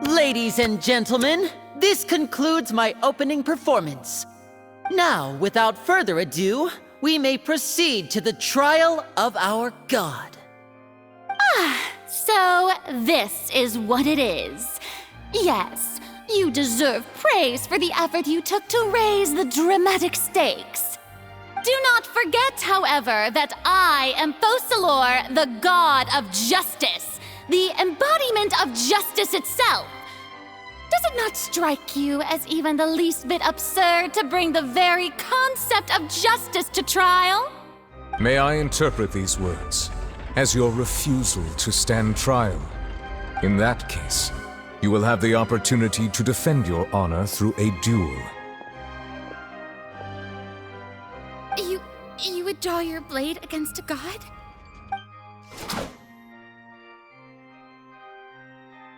Ladies and gentlemen, this concludes my opening performance. Now, without further ado, we may proceed to the trial of our god. So this is what it is. Yes, you deserve praise for the effort you took to raise the dramatic stakes. Do not forget, however, that I am Focalor, the god of justice, the embodiment of justice itself. Does it not strike you as even the least bit absurd to bring the very concept of justice to trial? May I interpret these words as your refusal to stand trial? In that case, you will have the opportunity to defend your honor through a duel. You would draw your blade against a god?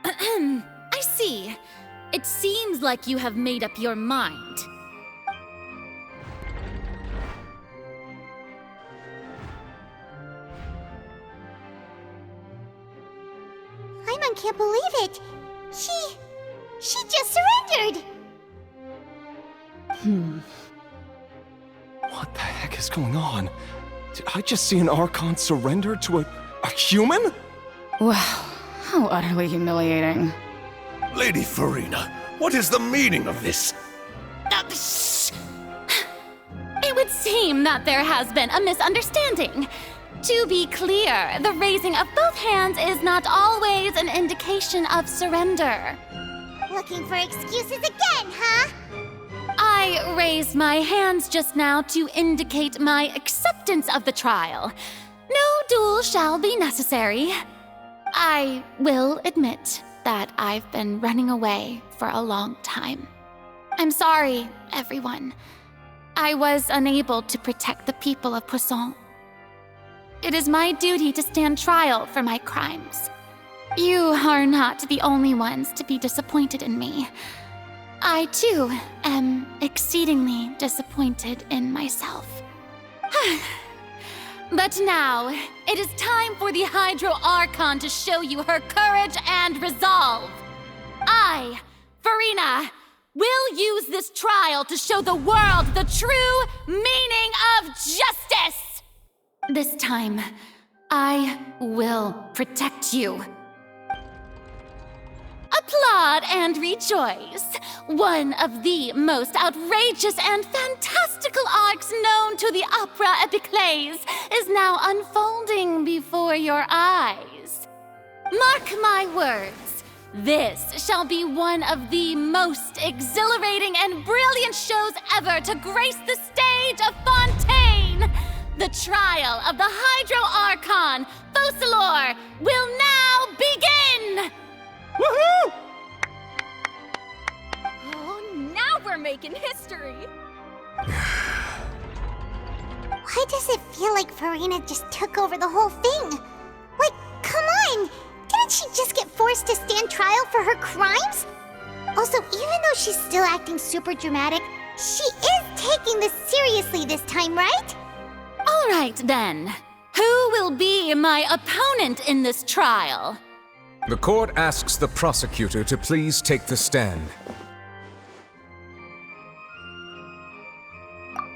I see. It seems like you have made up your mind. Paimon can't believe it. She just surrendered. What the heck is going on? Did I just see an Archon surrender to a human? Wow, how utterly humiliating. Lady Furina, what is the meaning of this? Shh! It would seem that there has been a misunderstanding. To be clear, the raising of both hands is not always an indication of surrender. Looking for excuses again, huh? I raised my hands just now to indicate my acceptance of the trial. No duel shall be necessary. I will admit that I've been running away for a long time. I'm sorry, everyone. I was unable to protect the people of Poisson. It is my duty to stand trial for my crimes. You are not the only ones to be disappointed in me. I, too, am exceedingly disappointed in myself. But now, it is time for the Hydro Archon to show you her courage and resolve. I, Furina, will use this trial to show the world the true meaning of justice! This time, I will protect you. Applaud and rejoice! One of the most outrageous and fantastical arcs known to the opera epiclese is now unfolding before your eyes. Mark my words, this shall be one of the most exhilarating and brilliant shows ever to grace the stage of Fontaine! The trial of the Hydro Archon, Focalor, will now begin! Woohoo! Oh, now we're making history! Why does it feel like Furina just took over the whole thing? Like, come on! Didn't she just get forced to stand trial for her crimes? Also, even though she's still acting super dramatic, she is taking this seriously this time, right? All right, then. Who will be my opponent in this trial? The court asks the prosecutor to please take the stand.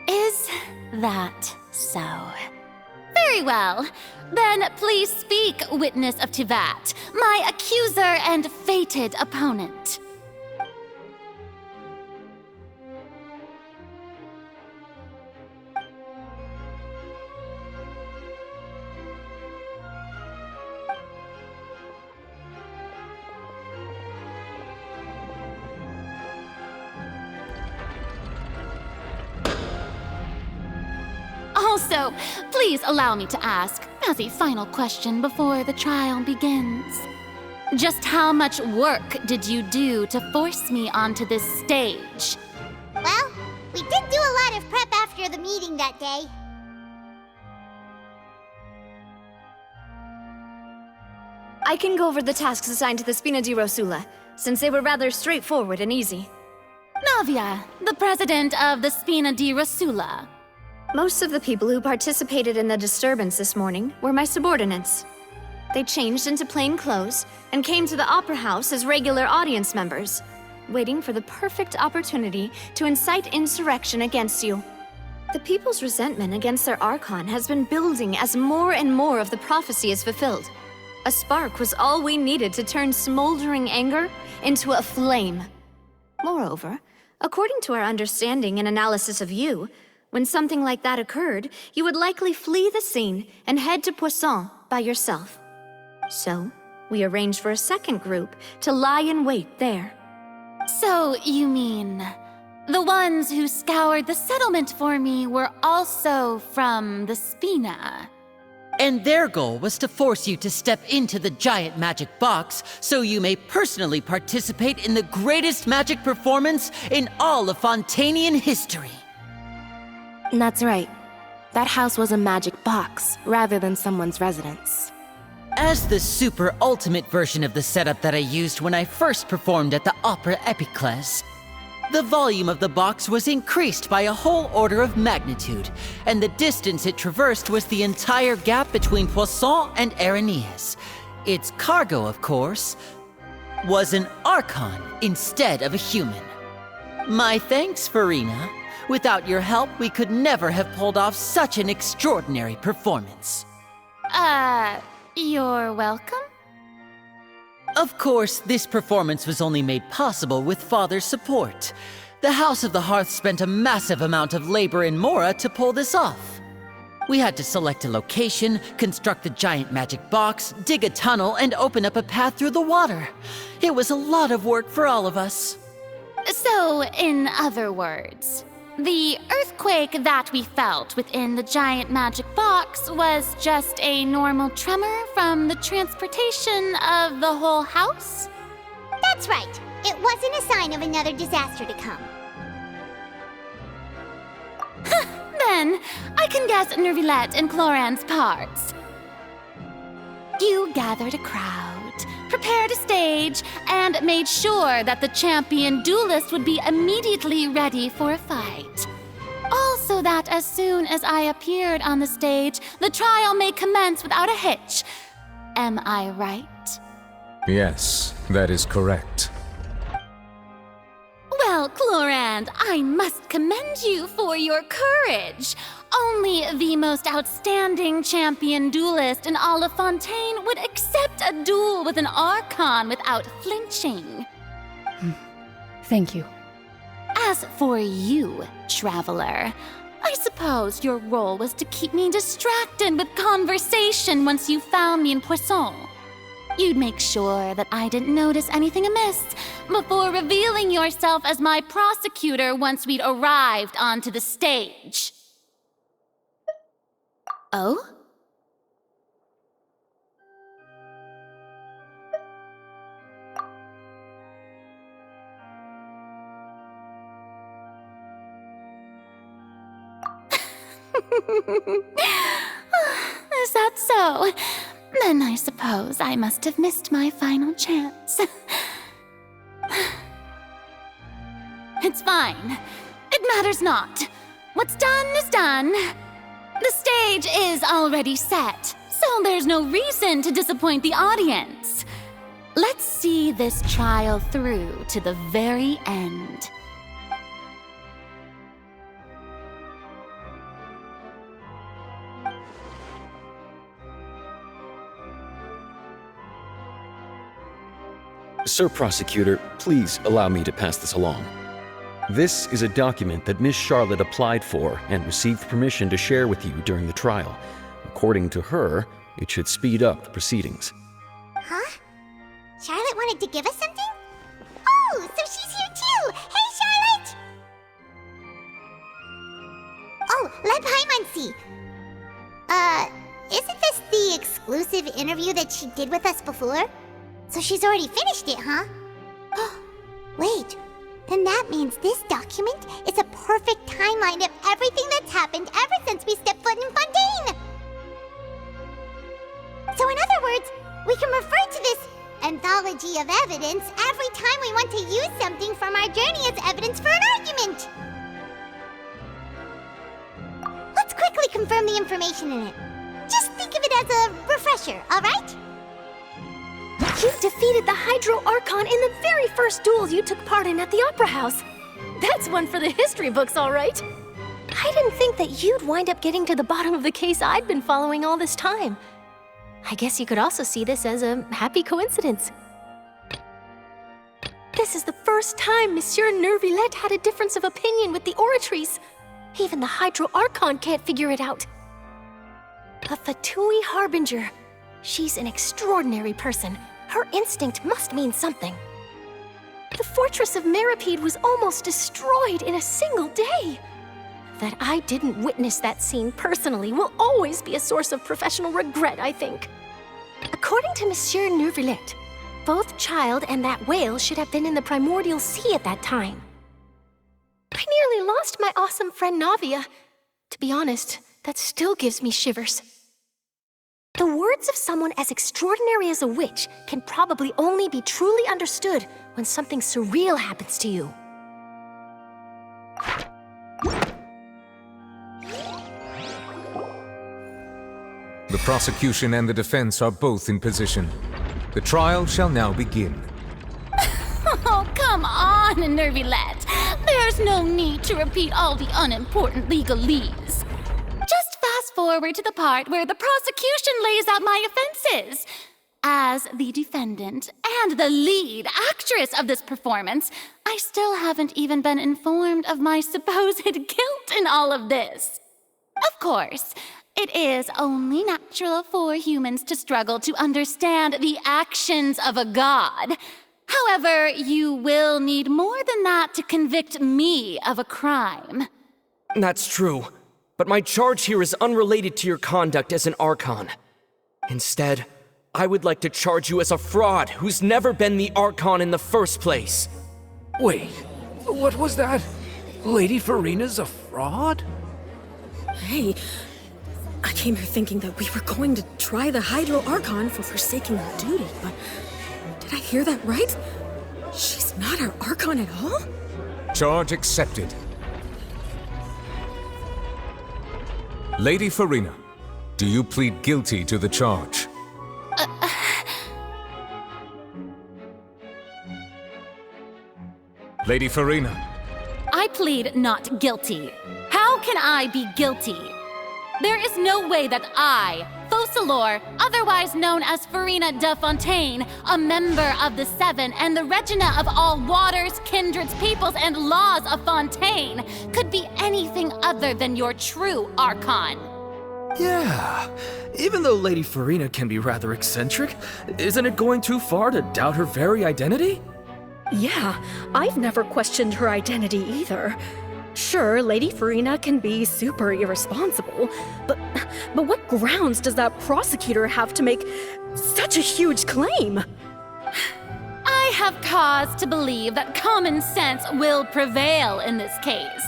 Is that so? Very well. Then please speak, witness of Tivat, my accuser and fated opponent. Also, please allow me to ask, as a final question before the trial begins. Just how much work did you do to force me onto this stage? Well, we did do a lot of prep after the meeting that day. I can go over the tasks assigned to the Spina di Rosula, since they were rather straightforward and easy. Navia, the president of the Spina di Rosula. Most of the people who participated in the disturbance this morning were my subordinates. They changed into plain clothes and came to the Opera House as regular audience members, waiting for the perfect opportunity to incite insurrection against you. The people's resentment against their Archon has been building as more and more of the prophecy is fulfilled. A spark was all we needed to turn smoldering anger into a flame. Moreover, according to our understanding and analysis of you, when something like that occurred, you would likely flee the scene and head to Poisson by yourself. So, we arranged for a second group to lie in wait there. So, you mean the ones who scoured the settlement for me were also from the Spina? And their goal was to force you to step into the giant magic box so you may personally participate in the greatest magic performance in all of Fontanian history. That's right. That house was a magic box, rather than someone's residence. As the super ultimate version of the setup that I used when I first performed at the Opera Epiclese, the volume of the box was increased by a whole order of magnitude, and the distance it traversed was the entire gap between Poisson and Araneas. Its cargo, of course, was an Archon instead of a human. My thanks, Furina. Without your help, we could never have pulled off such an extraordinary performance. You're welcome? Of course, this performance was only made possible with Father's support. The House of the Hearth spent a massive amount of labor in Mora to pull this off. We had to select a location, construct the giant magic box, dig a tunnel, and open up a path through the water. It was a lot of work for all of us. So, in other words, the earthquake that we felt within the giant magic box was just a normal tremor from the transportation of the whole house? That's right. It wasn't a sign of another disaster to come. Then, I can guess Nervillette and Cloran's parts. You gathered a crowd, prepared a stage, and made sure that the champion duelist would be immediately ready for a fight. Also that as soon as I appeared on the stage, the trial may commence without a hitch. Am I right? Yes, that is correct. Well, Clorand, I must commend you for your courage. Only the most outstanding champion duelist in all of Fontaine would accept a duel with an Archon without flinching. Thank you. As for you, Traveler, I suppose your role was to keep me distracted with conversation once you found me in Poisson. You'd make sure that I didn't notice anything amiss before revealing yourself as my prosecutor once we'd arrived onto the stage. Oh? Is that so? Then I suppose I must have missed my final chance. It's fine. It matters not. What's done is done. The stage is already set, so there's no reason to disappoint the audience. Let's see this trial through to the very end. Sir Prosecutor, please allow me to pass this along. This is a document that Miss Charlotte applied for and received permission to share with you during the trial. According to her, it should speed up the proceedings. Huh? Charlotte wanted to give us something? Oh, so she's here too! Hey, Charlotte! Oh, let Paimon see. Isn't this the exclusive interview that she did with us before? So she's already finished it, huh? Wait, then that means this document is a perfect timeline of everything that's happened ever since we stepped foot in Fontaine! So in other words, we can refer to this anthology of evidence every time we want to use something from our journey as evidence for an argument! Let's quickly confirm the information in it. Just think of it as a refresher, alright? You defeated the Hydro Archon in the very first duels you took part in at the Opera House. That's one for the history books, all right. I didn't think that you'd wind up getting to the bottom of the case I'd been following all this time. I guess you could also see this as a happy coincidence. This is the first time Monsieur Neuvillette had a difference of opinion with the Oratrice. Even the Hydro Archon can't figure it out. A Fatui Harbinger. She's an extraordinary person. Her instinct must mean something. The fortress of Meripede was almost destroyed in a single day. That I didn't witness that scene personally will always be a source of professional regret, I think. According to Monsieur Neuvillette, both Child and that whale should have been in the primordial sea at that time. I nearly lost my awesome friend Navia. To be honest, that still gives me shivers. The words of someone as extraordinary as a witch can probably only be truly understood when something surreal happens to you. The prosecution and the defense are both in position. The trial shall now begin. Oh, come on, Neuvillette. There's no need to repeat all the unimportant legalese. Just fast forward to the part where the prosecution lays out my offenses. As the defendant and the lead actress of this performance, I still haven't even been informed of my supposed guilt in all of this. Of course, it is only natural for humans to struggle to understand the actions of a god. However, you will need more than that to convict me of a crime. That's true, but my charge here is unrelated to your conduct as an Archon. Instead, I would like to charge you as a fraud who's never been the Archon in the first place. Wait, what was that? Lady Furina's a fraud? Hey, I came here thinking that we were going to try the Hydro Archon for forsaking our duty, but did I hear that right? She's not our Archon at all? Charge accepted. Lady Furina, do you plead guilty to the charge? Lady Furina. I plead not guilty. How can I be guilty? There is no way that I, Fauchelor, otherwise known as Furina de Fontaine, a member of the Seven and the Regina of all waters, kindreds, peoples, and laws of Fontaine, could be anything other than your true Archon. Yeah, even though Lady Furina can be rather eccentric, isn't it going too far to doubt her very identity? Yeah, I've never questioned her identity either. Sure, Lady Furina can be super irresponsible, but what grounds does that prosecutor have to make such a huge claim? I have cause to believe that common sense will prevail in this case.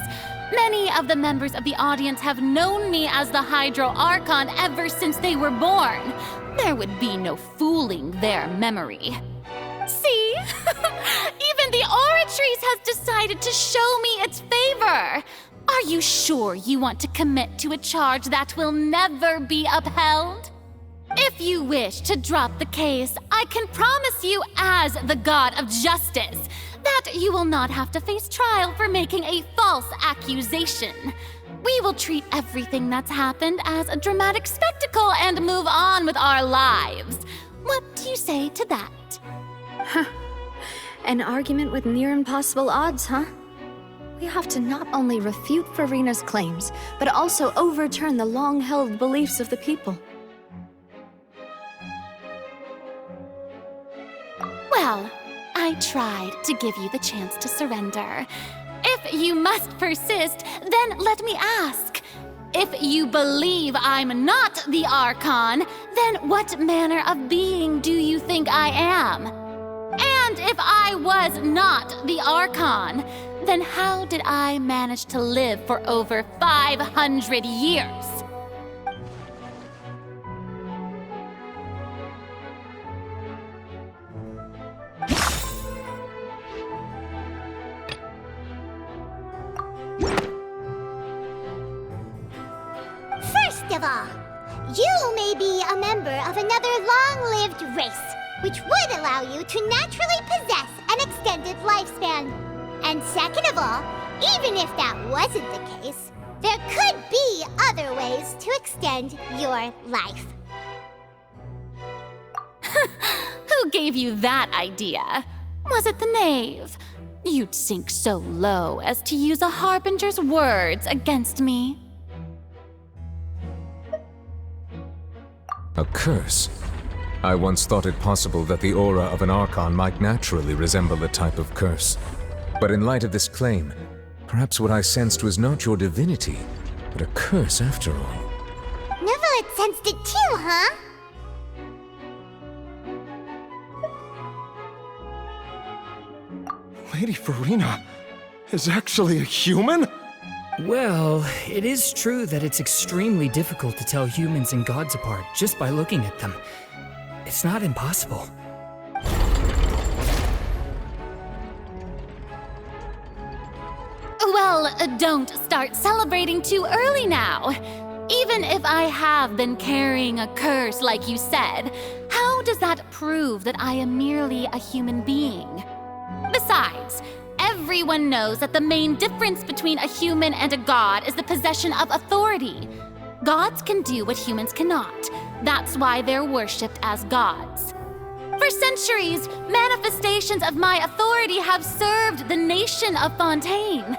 Many of the members of the audience have known me as the Hydro Archon ever since they were born. There would be no fooling their memory. See? Even the Oratrice has decided to show me its favor. Are you sure you want to commit to a charge that will never be upheld? If you wish to drop the case, I can promise you as the God of Justice that you will not have to face trial for making a false accusation. We will treat everything that's happened as a dramatic spectacle and move on with our lives. What do you say to that? Huh. An argument with near impossible odds, huh? We have to not only refute Furina's claims, but also overturn the long-held beliefs of the people. Well, I tried to give you the chance to surrender. If you must persist, then let me ask. If you believe I'm not the Archon, then what manner of being do you think I am? And if I was not the Archon, then how did I manage to live for over 500 years? First of all, you may be a member of another long-lived race, which would allow you to naturally possess an extended lifespan. And second of all, even if that wasn't the case, there could be other ways to extend your life. Who gave you that idea? Was it the knave? You'd sink so low as to use a harbinger's words against me. A curse? I once thought it possible that the aura of an Archon might naturally resemble a type of curse. But in light of this claim, perhaps what I sensed was not your divinity, but a curse after all. Neuvillette sensed it too, huh? Lady Furina is actually a human? Well, it is true that it's extremely difficult to tell humans and gods apart just by looking at them. It's not impossible. Well, don't start celebrating too early now. Even if I have been carrying a curse like you said, how does that prove that I am merely a human being? Besides, everyone knows that the main difference between a human and a god is the possession of authority. Gods can do what humans cannot. That's why they're worshipped as gods. For centuries, manifestations of my authority have served the nation of Fontaine.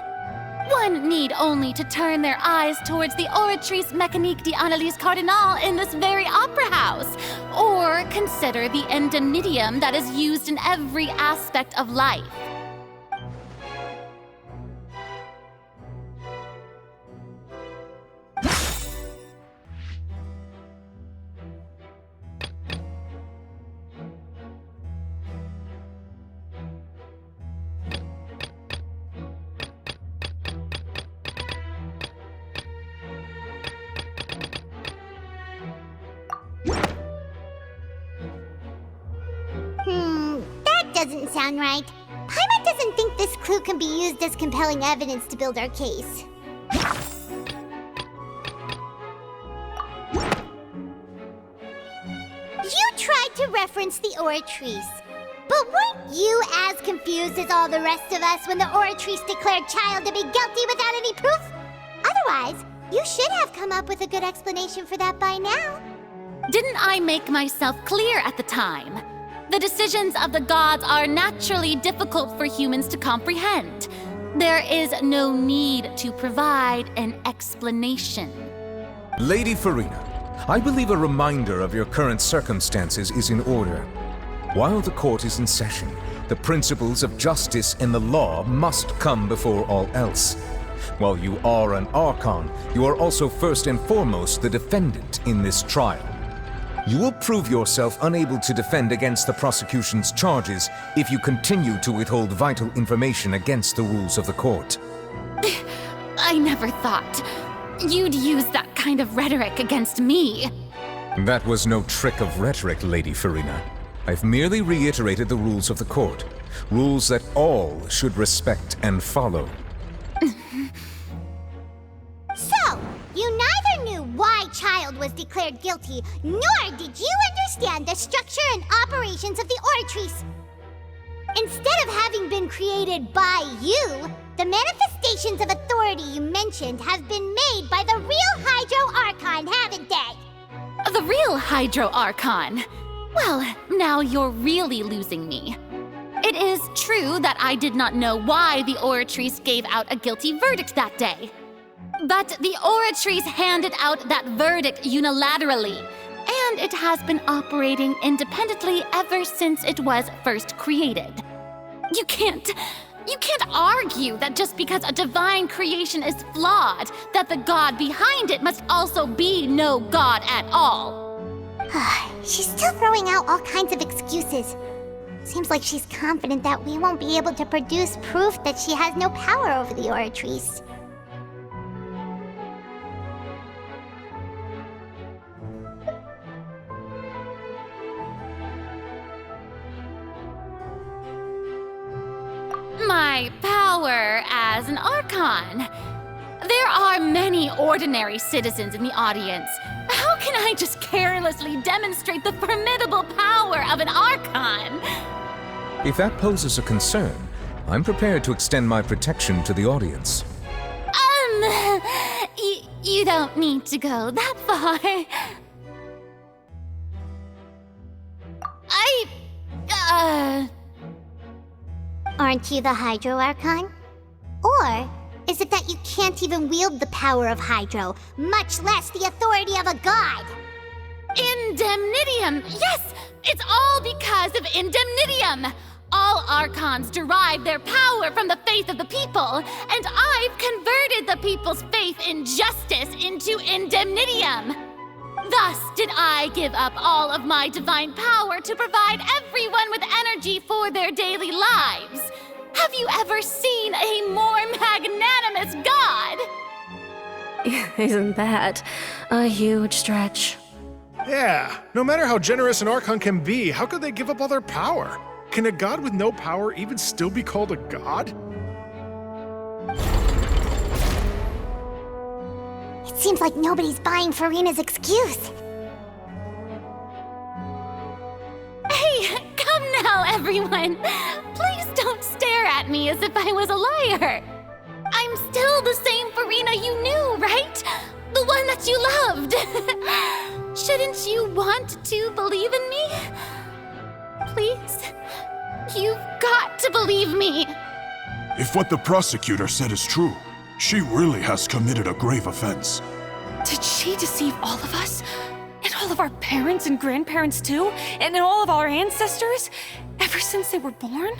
One need only to turn their eyes towards the Oratrice Mécanique d'Analyse Cardinal in this very opera house, or consider the endemnitium that is used in every aspect of life. That doesn't sound right. Paimon doesn't think this clue can be used as compelling evidence to build our case. You tried to reference the Oratrice, but weren't you as confused as all the rest of us when the Oratrice declared Child to be guilty without any proof? Otherwise, you should have come up with a good explanation for that by now. Didn't I make myself clear at the time? The decisions of the gods are naturally difficult for humans to comprehend. There is no need to provide an explanation. Lady Furina, I believe a reminder of your current circumstances is in order. While the court is in session, the principles of justice and the law must come before all else. While you are an Archon, you are also first and foremost the defendant in this trial. You will prove yourself unable to defend against the prosecution's charges if you continue to withhold vital information against the rules of the court. I never thought you'd use that kind of rhetoric against me. That was no trick of rhetoric, Lady Furina. I've merely reiterated the rules of the court. Rules that all should respect and follow. So, you neither knew why Child was declared guilty, nor did you understand the structure and operations of the Oratrice. Instead of having been created by you, the manifestations of authority you mentioned have been made by the real Hydro Archon, haven't they? The real Hydro Archon? Well, now you're really losing me. It is true that I did not know why the Oratrice gave out a guilty verdict that day. But the Oratrice handed out that verdict unilaterally, and it has been operating independently ever since it was first created. You can't argue that just because a divine creation is flawed, that the god behind it must also be no god at all. She's still throwing out all kinds of excuses. Seems like she's confident that we won't be able to produce proof that she has no power over the Oratrice. My power as an Archon. There are many ordinary citizens in the audience. How can I just carelessly demonstrate the formidable power of an Archon. If that poses a concern, I'm prepared to extend my protection to the audience. You don't need to go that far. Aren't you the Hydro Archon? Or is it that you can't even wield the power of Hydro, much less the authority of a god? Indemnitium! Yes! It's all because of Indemnitium! All Archons derive their power from the faith of the people, and I've converted the people's faith in justice into Indemnitium. Thus did I give up all of my divine power to provide everyone with energy for their daily lives. Have you ever seen a more magnanimous god? Isn't that a huge stretch? Yeah, no matter how generous an Archon can be, how could they give up all their power? Can a god with no power even still be called a god? It seems like nobody's buying Furina's excuse. Hey, come now, everyone! Please don't stare at me as if I was a liar! I'm still the same Furina you knew, right? The one that you loved! Shouldn't you want to believe in me? Please? You've got to believe me! If what the prosecutor said is true, she really has committed a grave offense. Did she deceive all of us? And all of our parents and grandparents too? And all of our ancestors? Ever since they were born?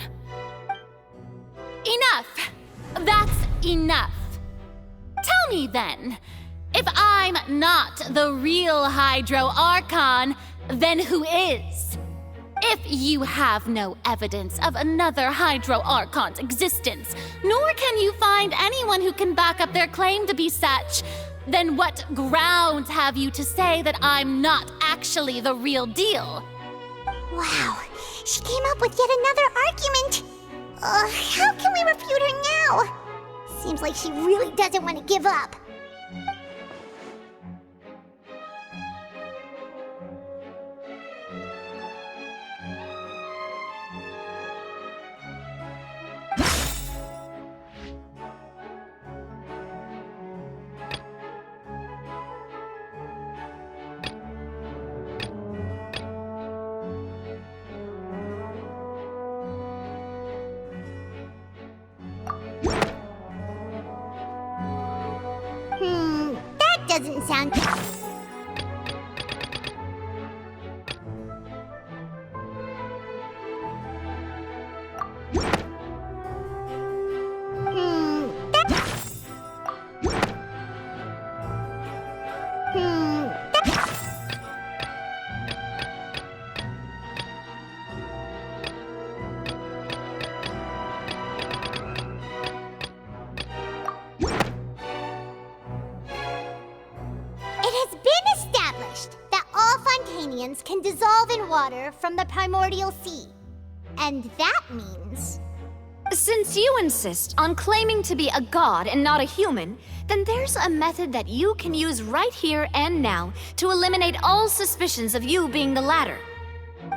Enough! That's enough. Tell me then, if I'm not the real Hydro Archon, then who is? If you have no evidence of another Hydro Archon's existence, nor can you find anyone who can back up their claim to be such, then what grounds have you to say that I'm not actually the real deal? Wow, she came up with yet another argument. How can we refute her now? Seems like she really doesn't want to give up. That doesn't sound... can dissolve in water from the primordial sea. And that means... Since you insist on claiming to be a god and not a human, then there's a method that you can use right here and now to eliminate all suspicions of you being the latter.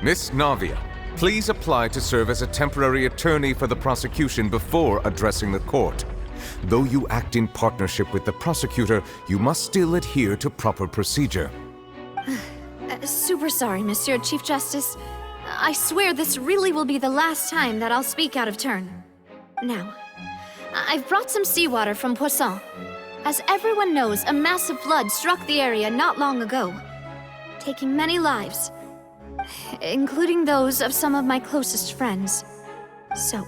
Miss Navia, please apply to serve as a temporary attorney for the prosecution before addressing the court. Though you act in partnership with the prosecutor, you must still adhere to proper procedure. Super sorry, Monsieur Chief Justice. I swear this really will be the last time that I'll speak out of turn. Now, I've brought some seawater from Poisson. As everyone knows, a massive flood struck the area not long ago, taking many lives, including those of some of my closest friends. So,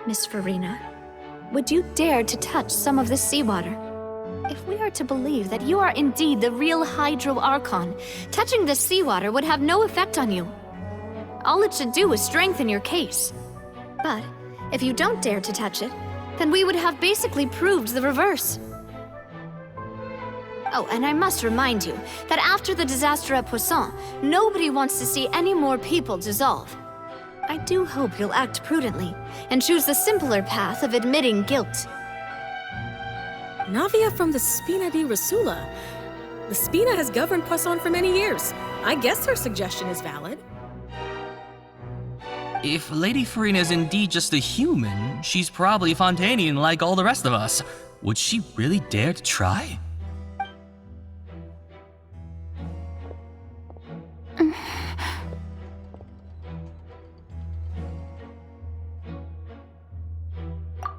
Miss Furina, would you dare to touch some of this seawater? If we are to believe that you are indeed the real Hydro Archon, touching this seawater would have no effect on you. All it should do is strengthen your case. But if you don't dare to touch it, then we would have basically proved the reverse. Oh, and I must remind you that after the disaster at Poisson, nobody wants to see any more people dissolve. I do hope you'll act prudently and choose the simpler path of admitting guilt. Navia from the Spina di Rasula. The Spina has governed Poisson for many years. I guess her suggestion is valid. If Lady Furina is indeed just a human, she's probably Fontanian like all the rest of us. Would she really dare to try?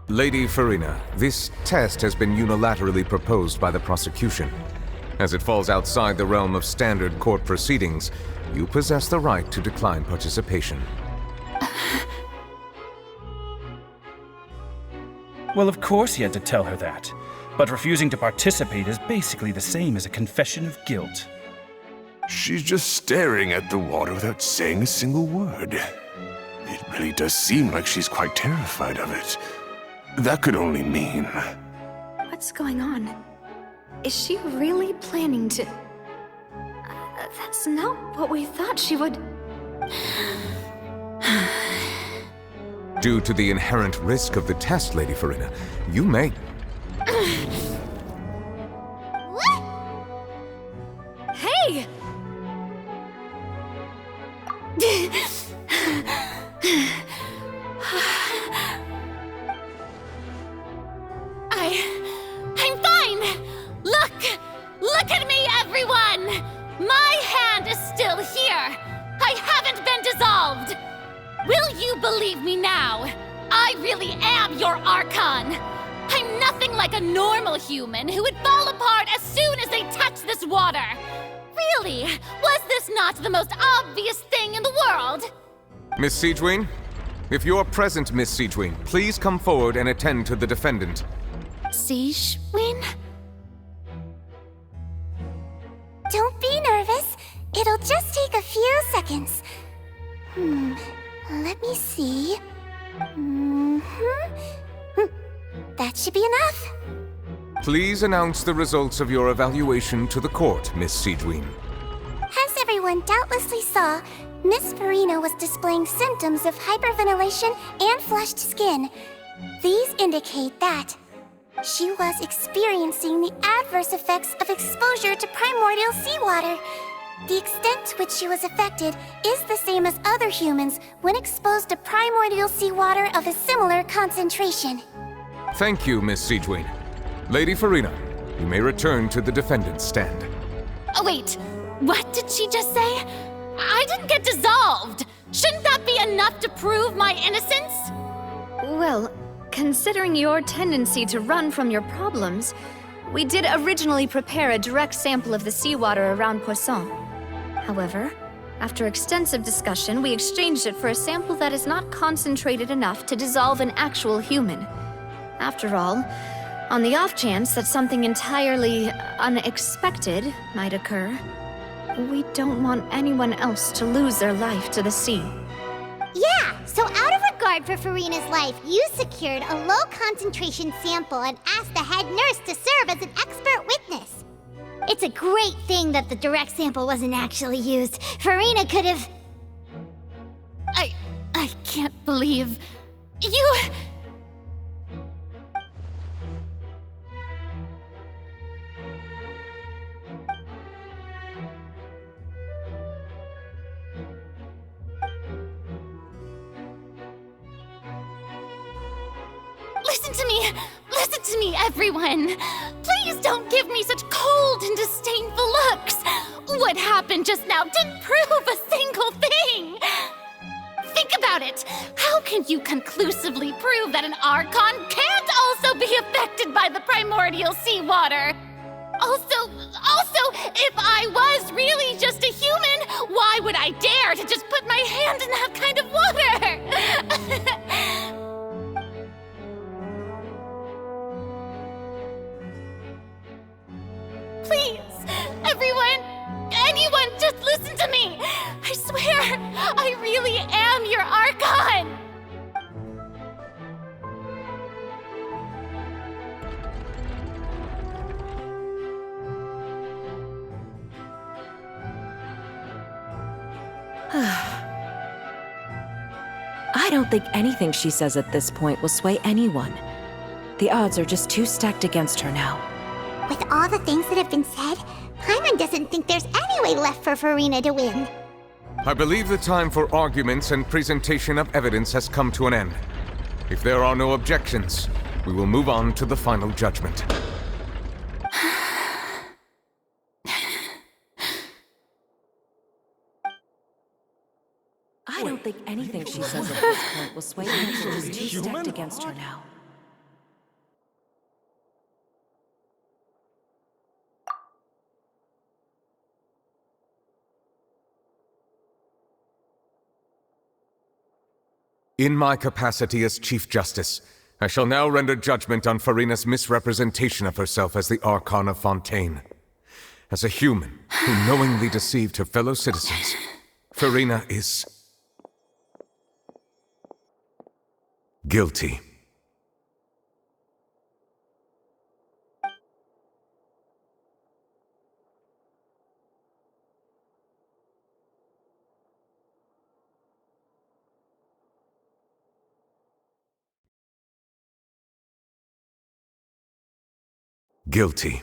Lady Furina, this test has been unilaterally proposed by the prosecution. As it falls outside the realm of standard court proceedings, you possess the right to decline participation. Well, of course he had to tell her that. But refusing to participate is basically the same as a confession of guilt. She's just staring at the water without saying a single word. It really does seem like she's quite terrified of it. That could only mean... What's going on? Is she really planning to... that's not what we thought she would... Due to the inherent risk of the test, Lady Furina, you may... Hey! I'm fine! Look at me, everyone! My hand is still here! I haven't been dissolved! Will you believe me now? I really am your Archon! I'm nothing like a normal human who would fall apart as soon as they touch this water! Really? Was this not the most obvious thing in the world? Miss Siegewien? If you're present, Miss Siegewien, please come forward and attend to the defendant. Siegewien? Don't be nervous. It'll just take a few seconds. Let me see. That should be enough. Please announce the results of your evaluation to the court, Miss Siegewien. As everyone doubtlessly saw, Miss Furina was displaying symptoms of hyperventilation and flushed skin. These indicate that she was experiencing the adverse effects of exposure to primordial seawater. The extent to which she was affected is the same as other humans when exposed to primordial seawater of a similar concentration. Thank you, Miss Siegewien. Lady Furina, you may return to the defendant's stand. Oh, wait. What did she just say? I didn't get dissolved! Shouldn't that be enough to prove my innocence? Well, considering your tendency to run from your problems, we did originally prepare a direct sample of the seawater around Poisson. However, after extensive discussion, we exchanged it for a sample that is not concentrated enough to dissolve an actual human. After all, on the off chance that something entirely unexpected might occur, we don't want anyone else to lose their life to the sea. Yeah, so out of regard for Furina's life, you secured a low-concentration sample and asked the head nurse to serve as an expert witness. It's a great thing that the direct sample wasn't actually used. Furina could have... I can't believe... You... Listen to me, everyone! Please don't give me such cold and disdainful looks! What happened just now didn't prove a single thing! Think about it! How can you conclusively prove that an Archon can't also be affected by the primordial seawater? Also, if I was really just a human, why would I dare to just put my hand in that kind of water? Please, anyone, just listen to me! I swear, I really am your Archon! I don't think anything she says at this point will sway anyone. The odds are just too stacked against her now. With all the things that have been said, Paimon doesn't think there's any way left for Furina to win. I believe the time for arguments and presentation of evidence has come to an end. If there are no objections, we will move on to the final judgment. I don't think anything she says at this point will sway me. She's too stacked against her now. In my capacity as Chief Justice, I shall now render judgment on Furina's misrepresentation of herself as the Archon of Fontaine. As a human who knowingly deceived her fellow citizens, Furina is guilty. Guilty.